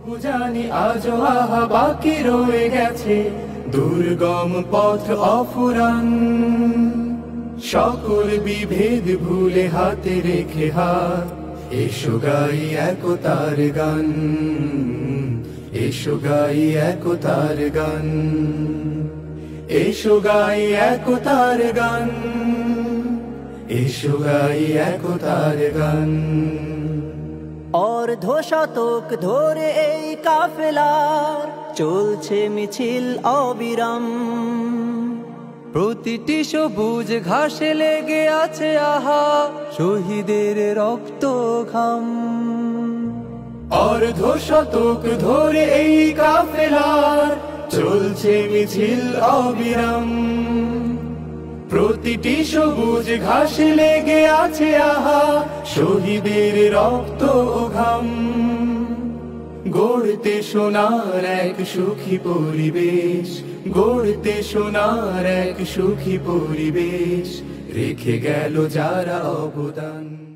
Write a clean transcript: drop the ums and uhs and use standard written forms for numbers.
তবু জানি আজও আহা বাকি রয়ে গেছে দুর্গম পথ অফুরান। সকল বিভেদ ভুলে হাতে রেখে হাত, এসো গাই একতার গান, এসো গাই একতার গান, এসো গাই একতার গান, এসো গাই একতার গান। অর্ধ শতক ধরে এই কাফেলার চলছে মিছিল অবিরাম। প্রতিটি সবুজ ঘাসে লেগে আছে আহা শহীদের রক্ত ঘাম। অর্ধ শতক ধরে এই কাফেলার চলছে মিছিল অবিরাম। প্রতিটি সবুজ ঘাসে লেগে আছে আহা শহীদের রক্ত ঘাম। গড়তে সোনার এক সুখী পরিবেশ, গড়তে সোনার এক সুখী পরিবেশ, রেখে গেল যারা অবদান।